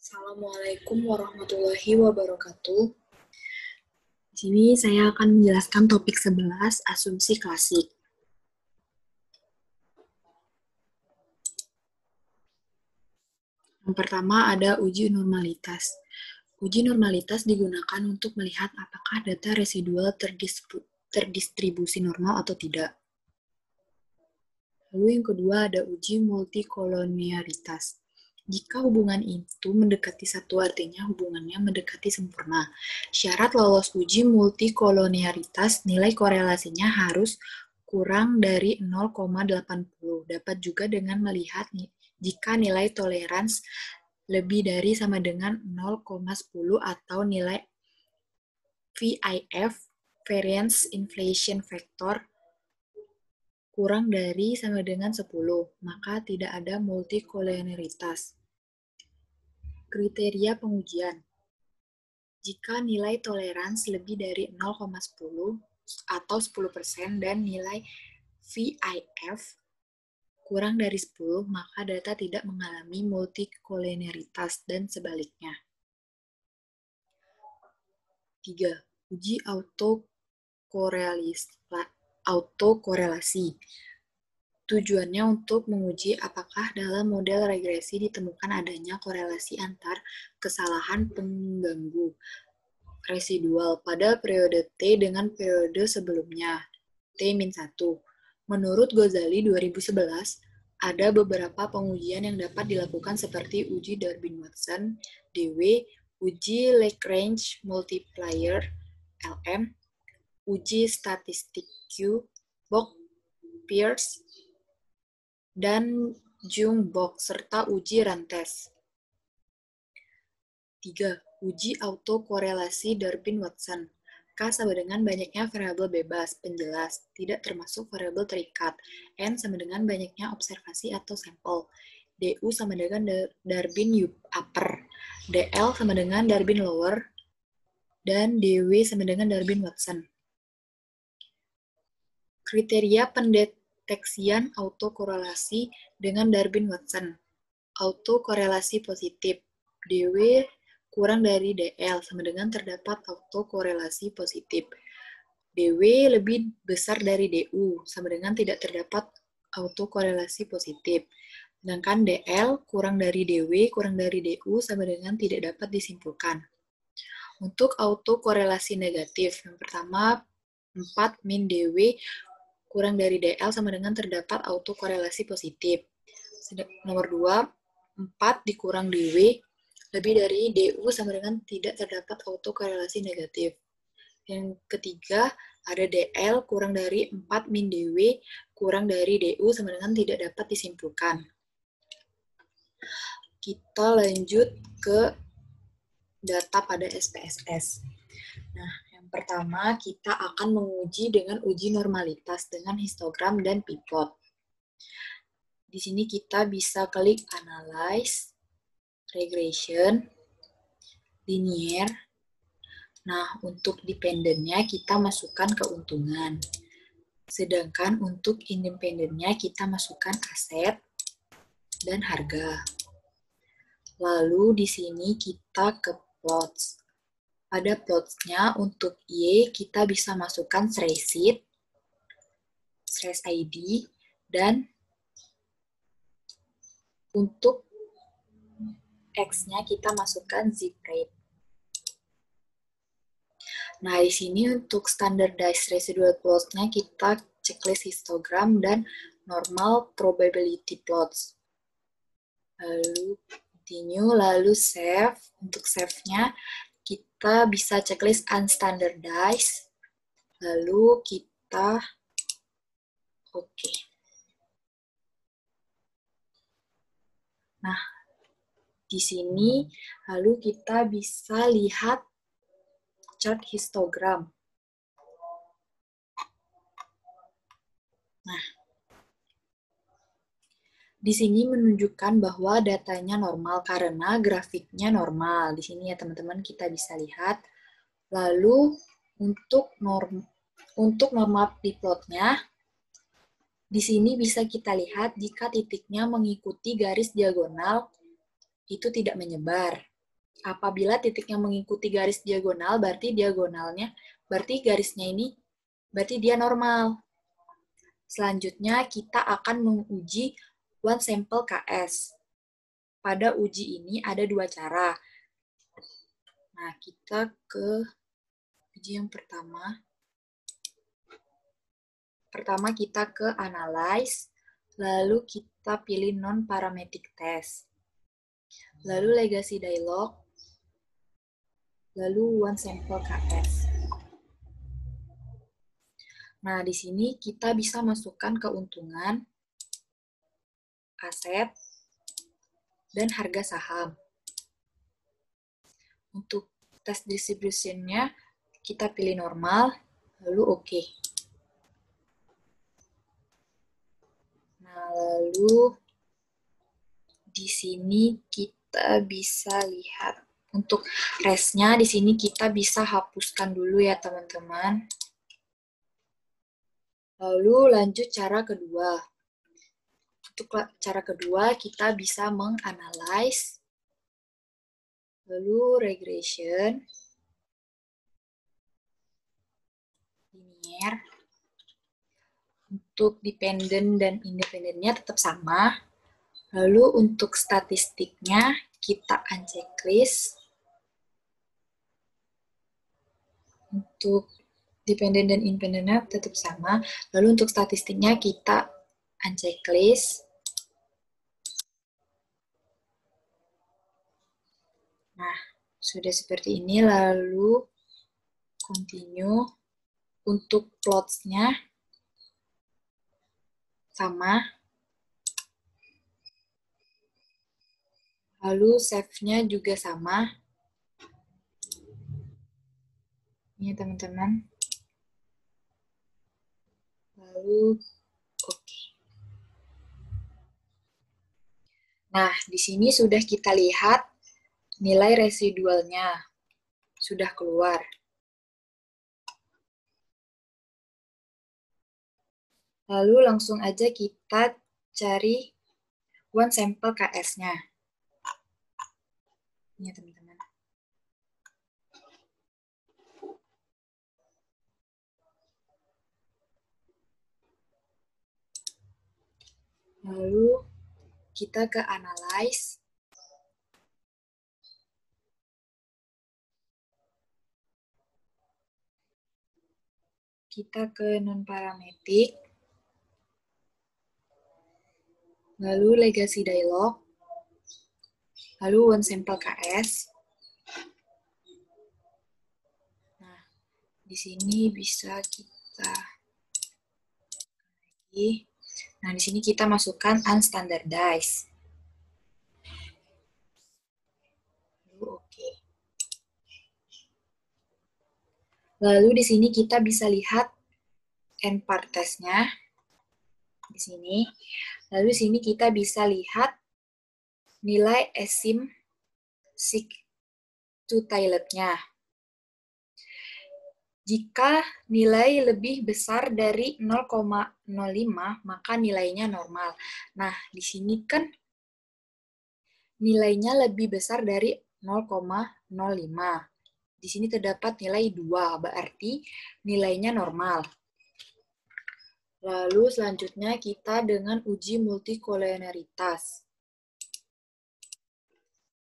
Assalamualaikum warahmatullahi wabarakatuh. Di sini saya akan menjelaskan topik 11, asumsi klasik. Yang pertama ada uji normalitas. Uji normalitas digunakan untuk melihat apakah data residual terdistribusi normal atau tidak. Lalu yang kedua ada uji multikolonialitas. Jika hubungan itu mendekati satu, artinya hubungannya mendekati sempurna. Syarat lolos uji multikolonialitas, nilai korelasinya harus kurang dari 0,80. Dapat juga dengan melihat jika nilai tolerans lebih dari sama dengan 0,10 atau nilai VIF, variance inflation factor, kurang dari sama dengan 10, maka tidak ada multikolonialitas. Kriteria pengujian. Jika nilai tolerans lebih dari 0,10 atau 10% dan nilai VIF kurang dari 10, maka data tidak mengalami multikolonialitas dan sebaliknya. 3. Uji autokorelasi. Tujuannya untuk menguji apakah dalam model regresi ditemukan adanya korelasi antar kesalahan pengganggu residual pada periode T dengan periode sebelumnya, T-1. Menurut Ghazali 2011, ada beberapa pengujian yang dapat dilakukan seperti uji Durbin-Watson, DW, uji Lagrange multiplier, LM, uji statistik Q, Box, Peirce, dan Jung-Box, serta uji Rantes. 3. Uji autokorelasi Durbin-Watson. K sama dengan banyaknya variabel bebas, penjelas, tidak termasuk variabel terikat. N sama dengan banyaknya observasi atau sampel. DU sama dengan Durbin upper. DL sama dengan Durbin lower. Dan DW sama dengan Durbin-Watson. Kriteria pendeteksian autokorelasi dengan Durbin-Watson. Autokorelasi positif. DW kurang dari DL sama dengan terdapat autokorelasi positif. DW lebih besar dari DU sama dengan tidak terdapat autokorelasi positif. Sedangkan DL kurang dari DW kurang dari DU sama dengan tidak dapat disimpulkan. Untuk autokorelasi negatif, yang pertama 4 min DW kurang dari DL sama dengan terdapat autokorelasi positif. Nomor 2, 4 dikurang DW lebih dari DU sama dengan tidak terdapat autokorelasi negatif. Yang ketiga, ada DL kurang dari 4 min DW kurang dari DU sama dengan tidak dapat disimpulkan. Kita lanjut ke data pada SPSS. Nah, yang pertama kita akan menguji dengan uji normalitas dengan histogram dan p-plot. Di sini kita bisa klik analyze, regression, linear. Nah, untuk dependennya kita masukkan keuntungan. Sedangkan untuk independennya kita masukkan aset dan harga. Lalu di sini kita ke plots. Pada plots-nya untuk Y kita bisa masukkan Sreshit, Sresh ID, dan untuk X-nya kita masukkan zip rate. Nah, di sini untuk standardized residual plots-nya kita checklist histogram dan normal probability plots. Lalu continue, lalu save. Untuk save-nya kita bisa checklist unstandardized. Lalu kita oke. Nah, di sini lalu kita bisa lihat chart histogram. Nah, di sini menunjukkan bahwa datanya normal karena grafiknya normal. Di sini ya teman-teman kita bisa lihat. Lalu untuk normal di plotnya, di sini bisa kita lihat jika titiknya mengikuti garis diagonal itu tidak menyebar. Apabila titiknya mengikuti garis diagonal, berarti garisnya ini, berarti dia normal. Selanjutnya, kita akan menguji one sample KS. Pada uji ini ada dua cara. Nah, kita ke uji yang pertama. Pertama, kita ke analyze, lalu kita pilih non-parametric test. Lalu legacy dialog, lalu one sample KS. Nah, di sini kita bisa masukkan keuntungan, aset, dan harga saham. Untuk test distribution-nya, kita pilih normal, lalu oke. Nah, lalu di sini kita bisa lihat untuk rest-nya, di sini kita bisa hapuskan dulu ya, teman-teman. Lalu lanjut cara kedua. Untuk cara kedua, kita bisa menganalyze, lalu regression, linear. Untuk dependent dan independennya tetap sama. Lalu untuk statistiknya, kita unchecklist. Untuk dependent dan independentnya tetap sama. Lalu untuk statistiknya kita unchecklist. Nah, sudah seperti ini. Lalu continue. Untuk plots-nya sama. Lalu save-nya juga sama. Ini teman-teman. Lalu oke. Nah, di sini sudah kita lihat nilai residualnya sudah keluar. Lalu langsung aja kita cari one sample KS-nya. Ini teman-teman. Lalu kita ke analyze. Kita ke non-parametric. Lalu legacy dialog. Lalu one sample KS. Nah, di sini bisa kita lagi. Nah, di sini kita masukkan unstandardized. Lalu oke. Lalu di sini kita bisa lihat end part test-nya. Di sini. Lalu di sini kita bisa lihat nilai asim seek to toilet-nya. Jika nilai lebih besar dari 0,05, maka nilainya normal. Nah, di sini kan nilainya lebih besar dari 0,05. Di sini terdapat nilai 2, berarti nilainya normal. Lalu selanjutnya kita dengan uji multikolonialitas.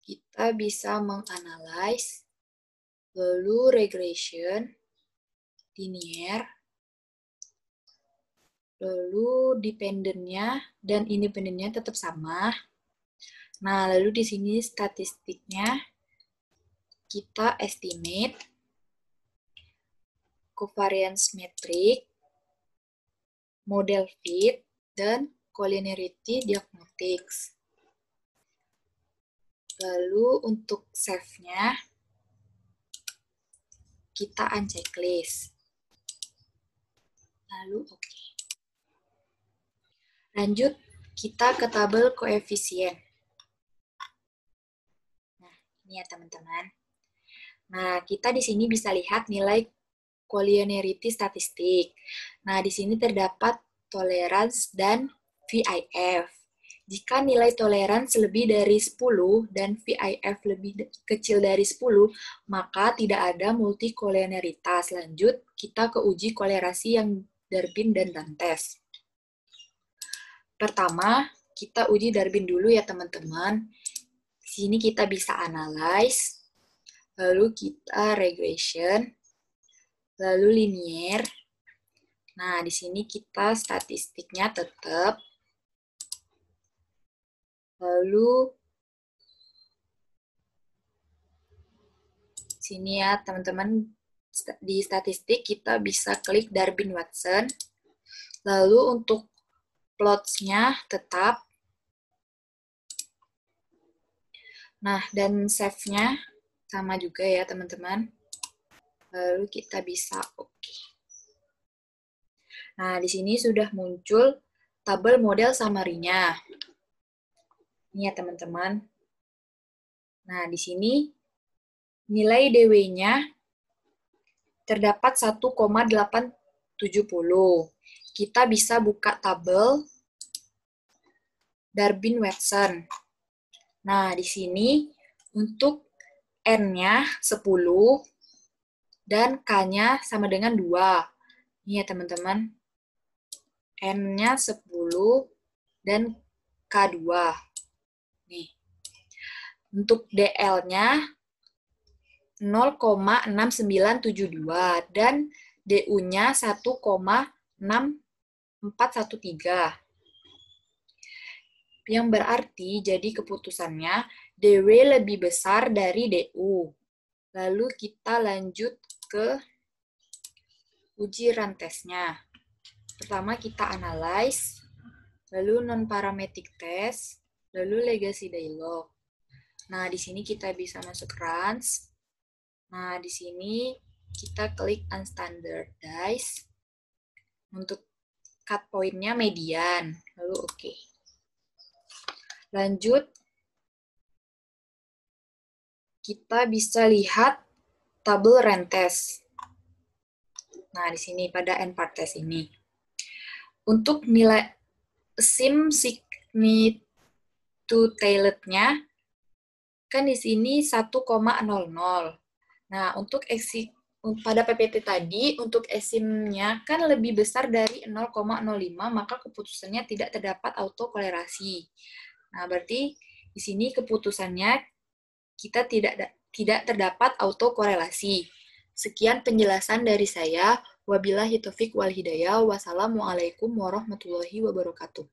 Kita bisa menganalisis, lalu regression, linear, lalu dependentnya dan independennya tetap sama. Nah, lalu di sini statistiknya kita estimate, covariance metric, model fit, dan collinearity diagnostics. Lalu untuk save-nya kita unchecklist. Lalu oke. Lanjut kita ke tabel koefisien. Nah, ini ya teman-teman. Nah, kita di sini bisa lihat nilai collinearity statistik. Nah, di sini terdapat tolerance dan VIF. Jika nilai toleransi lebih dari 10 dan VIF lebih kecil dari 10, maka tidak ada multikolonialitas. Lanjut, kita ke uji kolerasi yang Darwin dan Dantes. Pertama, kita uji Darwin dulu ya teman-teman. Di sini kita bisa analyze, lalu kita regression, lalu linear. Nah, di sini kita statistiknya tetap. Lalu, sini ya teman-teman, di statistik kita bisa klik Darwin-Watson. Lalu untuk plots-nya tetap. Nah, dan save-nya sama juga ya teman-teman. Lalu kita bisa oke. Nah, di sini sudah muncul tabel model summary-nya. Ini ya teman-teman. Nah, di sini nilai DW-nya terdapat 1,870. Kita bisa buka tabel Darwin-Watson. Nah, di sini untuk N-nya 10 dan K-nya sama dengan 2. Ini ya teman-teman. N-nya 10 dan K2. Nih. Untuk DL-nya 0,6972 dan DU-nya 1,6413. Yang berarti jadi keputusannya DW lebih besar dari DU. Lalu kita lanjut ke uji rantesnya. Pertama kita analyze, lalu non-parametric test, lalu legacy dialog. Nah, di sini kita bisa masuk runs. Nah, di sini kita klik unstandardize. Untuk cut point-nya median, lalu oke. Lanjut, kita bisa lihat tabel rentest. Nah, di sini pada end part test ini. Untuk nilai sim significant-nya kan di sini 1,00. Nah, untuk pada PPT tadi, untuk esim-nya kan lebih besar dari 0,05, maka keputusannya tidak terdapat autokolerasi. Nah, berarti di sini keputusannya kita tidak terdapat autokorelasi. Sekian penjelasan dari saya. Wabillahi taufik wal hidayah. Wassalamualaikum warahmatullahi wabarakatuh.